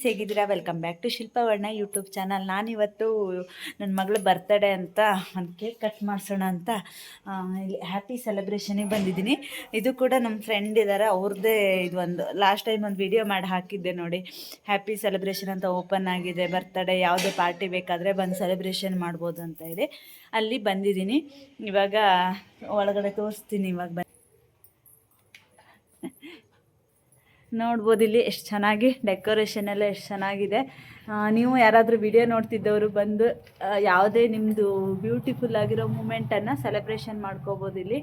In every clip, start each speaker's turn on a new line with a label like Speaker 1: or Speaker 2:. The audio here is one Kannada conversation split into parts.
Speaker 1: ಹೇಗಿದ್ದೀರಾ? Welcome back to Shilpavarna YouTube channel. ನಾನಿವತ್ತು ನನ್ನ ಮಗಳ ಬರ್ತ್ಡೇ ಅಂತ ಒಂದು ಕೇಕ್ ಕಟ್ ಮಾಡಿಸೋಣ ಅಂತ ಇಲ್ಲಿ ಹ್ಯಾಪಿ ಸೆಲೆಬ್ರೇಷನಿಗೆ ಬಂದಿದ್ದೀನಿ. ಇದು ಕೂಡ ನಮ್ಮ ಫ್ರೆಂಡ್ ಇದ್ದಾರೆ, ಅವ್ರದ್ದೇ ಇದು ಒಂದು ಲಾಸ್ಟ್ ಟೈಮ್ ಒಂದು ವಿಡಿಯೋ ಮಾಡಿ ಹಾಕಿದ್ದೆ ನೋಡಿ. ಹ್ಯಾಪಿ ಸೆಲೆಬ್ರೇಷನ್ ಅಂತ ಓಪನ್ ಆಗಿದೆ, ಬರ್ತ್ಡೇ ಯಾವುದೇ ಪಾರ್ಟಿ ಬೇಕಾದರೆ ಬಂದು ಸೆಲೆಬ್ರೇಷನ್ ಮಾಡ್ಬೋದು ಅಂತ ಇದೆ. ಅಲ್ಲಿ ಬಂದಿದ್ದೀನಿ. ಇವಾಗ ಒಳಗಡೆ ತೋರಿಸ್ತೀನಿ. ಇವಾಗ ನೋಡ್ಬೋದು ಇಲ್ಲಿ ಎಷ್ಟು ಚೆನ್ನಾಗಿ ಡೆಕೋರೇಷನ್ ಎಲ್ಲ ಎಷ್ಟು ಚೆನ್ನಾಗಿದೆ. ನೀವು ಯಾರಾದರೂ ವಿಡಿಯೋ ನೋಡ್ತಿದ್ದವರು ಬಂದು ಯಾವುದೇ ನಿಮ್ಮದು ಬ್ಯೂಟಿಫುಲ್ ಆಗಿರೋ ಮೂಮೆಂಟನ್ನು ಸೆಲೆಬ್ರೇಷನ್ ಮಾಡ್ಕೋಬೋದು. ಇಲ್ಲಿ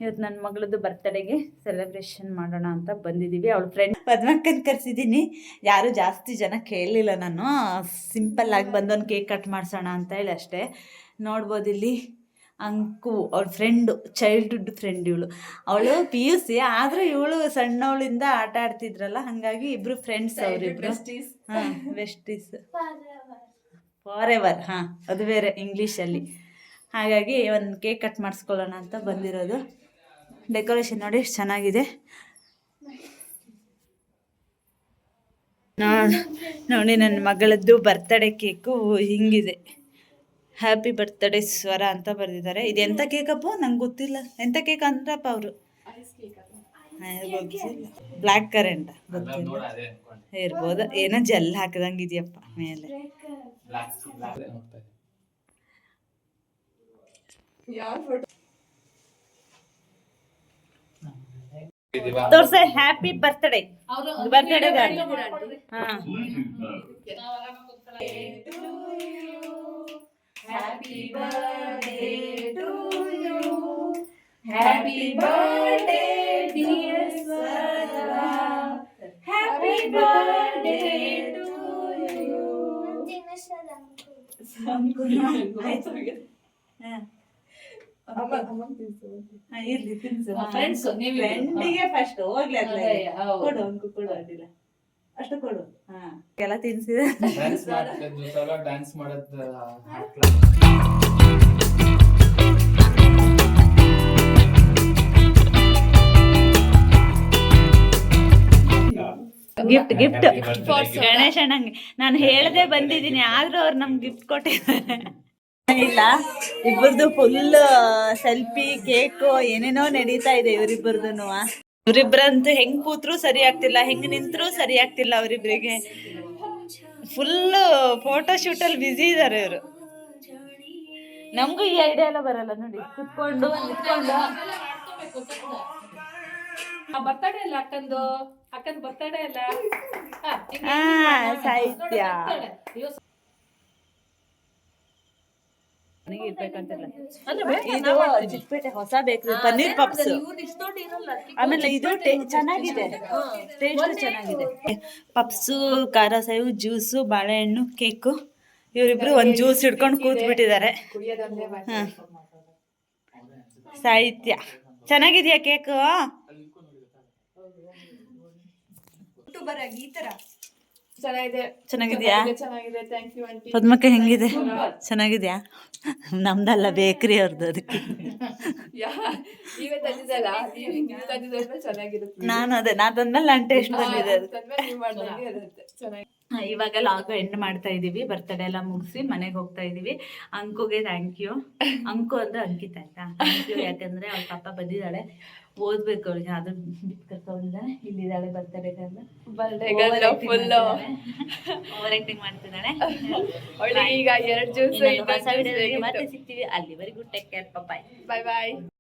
Speaker 1: ಇವತ್ತು ನನ್ನ ಮಗಳದ್ದು ಬರ್ತ್ಡೇಗೆ ಸೆಲೆಬ್ರೇಷನ್ ಮಾಡೋಣ ಅಂತ ಬಂದಿದ್ದೀವಿ. ಅವಳ ಫ್ರೆಂಡ್ ಪದ್ಮಕ್ಕನ ಕರೆಸಿದ್ದೀನಿ. ಯಾರೂ ಜಾಸ್ತಿ ಜನ ಕೇಳಲಿಲ್ಲ, ನಾನು ಸಿಂಪಲ್ಲಾಗಿ ಬಂದೊಂದು ಕೇಕ್ ಕಟ್ ಮಾಡಿಸೋಣ ಅಂತ ಹೇಳಿ ಅಷ್ಟೇ. ನೋಡ್ಬೋದು ಇಲ್ಲಿ ಅಂಕು ಅವಳ ಫ್ರೆಂಡು, ಚೈಲ್ಡ್ಹುಡ್ ಫ್ರೆಂಡ್ ಇವಳು. ಅವಳು PUC ಆದರೂ ಇವಳು ಸಣ್ಣವಳಿಂದ ಆಟ ಆಡ್ತಿದ್ರಲ್ಲ, ಹಾಗಾಗಿ ಇಬ್ಬರು ಫ್ರೆಂಡ್ಸ್ ಅವರಿಬ್ಬರು. ಹಾಂ, ವೆಸ್ಟೀಸ್ ಫಾರ್ ಎವರ್. ಹಾಂ, ಅದು ಬೇರೆ ಇಂಗ್ಲೀಷಲ್ಲಿ. ಹಾಗಾಗಿ ಒಂದು ಕೇಕ್ ಕಟ್ ಮಾಡಿಸ್ಕೊಳ್ಳೋಣ ಅಂತ ಬಂದಿರೋದು. ಡೆಕೋರೇಷನ್ ನೋಡಿ ಎಷ್ಟು ಚೆನ್ನಾಗಿದೆ. ನೋಡಿ ನನ್ನ ಮಗಳದ್ದು ಬರ್ತ್ಡೇ ಕೇಕು ಹಿಂಗಿದೆ. ಹ್ಯಾಪಿ ಬರ್ತ್ಡೇ ಸ್ವರ ಅಂತ ಬರೆದಿದ್ದಾರೆ. ಇದು ಎಂಥ ಕೇಕಪ್ಪ? ನಂಗೆ ಗೊತ್ತಿಲ್ಲ ಎಂಥ ಕೇಕ್ ಅಂದ್ರಪ್ಪ ಅವರು. ಬ್ಲ್ಯಾಕ್ ಕರೆಂಟ್ ಗೊತ್ತಿಲ್ಲ, ಇರ್ಬೋದು. ಏನೋ ಜೆಲ್ ಹಾಕಿದಂಗೆ ಇದೆಯಪ್ಪ ಮೇಲೆ. ತೋರ್ಸ ಹ್ಯಾಪಿ ಬರ್ತ್ಡೇ. ಬರ್ತ್ಡೇ ಹಾಂ, Happy birthday to you. Happy birthday dear Swara. Happy birthday to you. ಇರ್ಲಿ ತಿನ್ಸು. ಫ್ರೆಂಡಿಗೆ ಫಸ್ಟ್ ಹೋಗ್ಲಿ, ಕೊಡು ಅಂಕು, ಕೊಡು ಅಡ್ಡಿಲ್ಲ, ಅಷ್ಟು ಕೊಡು. ಹಾಂ, ಎಲ್ಲ ತಿನ್ಸಿದೆ. ಡ್ಯಾನ್ಸ್ ಮಾಡೋದು ಗಿಫ್ಟ್ ಗಣೇಶ ಅಣ್ಣಂಗೆ ನಾನು ಹೇಳದೆ ಬಂದಿದ್ದೀನಿ, ಆದ್ರೂ ಅವ್ರು ನಮ್ಗೆ ಗಿಫ್ಟ್ ಕೊಟ್ಟಿದ್ದಾರೆ. ಇಲ್ಲ, ಇಬ್ಬರದು ಫುಲ್ ಸೆಲ್ಫಿ, ಕೇಕು ಏನೇನೋ ನಡೀತಾ ಇದೆ ಇವರಿಬ್ಬರದು. ಇವರಿಬ್ರಂತೂ ಹೆಂಗ್ ಕೂತ್ರು ಸರಿ ಆಗ್ತಿಲ್ಲ, ಹೆಂಗ್ ನಿಂತ್ರು ಸರಿ ಆಗ್ತಿಲ್ಲ. ಅವರಿಬ್ರಿಗೆ ಫುಲ್ ಫೋಟೋ ಶೂಟಲ್ಲಿ ಬ್ಯುಸಿ ಇದ್ದಾರೆ ಇವರು. ನಮಗೂ ಈ ಐಡಿಯಾ ಎಲ್ಲ ಬರಲ್ಲ ನೋಡಿ, ಕುತ್ಕೊಂಡು ನಿಂತ್ಕೊಂಡು.
Speaker 2: ಬರ್ತಡೇ ಅಲ್ಲ ಅಕ್ಕಂದು, ಅಕ್ಕನ ಬರ್ತಡೇ ಅಲ್ಲ.
Speaker 1: ಸಾಹಿತ್ಯ ಇದು ಚಿಕ್ಕಪೇಟೆ ಹೊಸ ಬೇಕ್ರಿ ಪನ್ನೀರ್ ಪಪ್ಸ್. ಆಮೇಲೆ ಇದು ಚೆನ್ನಾಗಿದೆ, ಟೇಸ್ಟ್ ಚೆನ್ನಾಗಿದೆ. ಪಪ್ಸು, ಖಾರ ಸೇವು, ಜ್ಯೂಸು, ಬಾಳೆಹಣ್ಣು, ಕೇಕು. ಇವರಿಬ್ರು ಒಂದು ಜ್ಯೂಸ್ ಹಿಡ್ಕೊಂಡು ಕೂತ್ ಬಿಟ್ಟಿದ್ದಾರೆ. ಸಾಹಿತ್ಯ ಚೆನ್ನಾಗಿದ್ಯಾ ಕೇಕು? ಚೆನ್ನಾಗಿದ್ಯಾ? ಪದ್ಮಕ್ಕ ಹೆಂಗಿದೆ? ಚೆನ್ನಾಗಿದ್ಯಾ? ನಮ್ದಲ್ಲ, ಬೇಕ್ರಿ ಅವ್ರದ್ದು. ಅದಕ್ಕೆ ನಾನು ತಂದ್ಮೇಲೆ ನಾನು ಟೇಸ್ಟ್ ಬಂದಿದೆ. ಇವಾಗ ಲಾಗ್ ಎಂಡ್ ಮಾಡ್ತಾ ಇದೀವಿ. ಬರ್ತಡೇ ಎಲ್ಲ ಮುಗಿಸಿ ಮನೆಗೆ ಹೋಗ್ತಾ ಇದೀವಿ. ಅಂಕುಗೆ ಥ್ಯಾಂಕ್ ಯು. ಅಂಕು ಅಂದ್ರೆ ಅಂಕಿತ ಆಯ್ತಾ? Thank you. ಯಾಕಂದ್ರೆ ಅವ್ಳ ಪಾಪ ಬಂದಿದ್ದಾಳೆ, ಓದ್ಬೇಕು ಅವಳಿಗೆ. ಅದು ಬಿಟ್ಟು ಕರ್ಕೊಂಡಿದ್ದಾಳೆ. ಇಲ್ಲಿದ್ದಾಳೆ ಬರ್ತಡೇ ಓವರ್ ಆಕ್ಟಿಂಗ್ ಮಾಡ್ತಿದ್ದಾಳೆ. ಈಗ 2 ಜ್ಯೂಸ್ ಮತ್ತೆ ಸಿಗ್ತೀವಿ. ಅಲ್ಲಿವರೆಗೂ ಟೇಕ್ ಕೇರ್. ಬಾಯ್ ಬಾಯ್.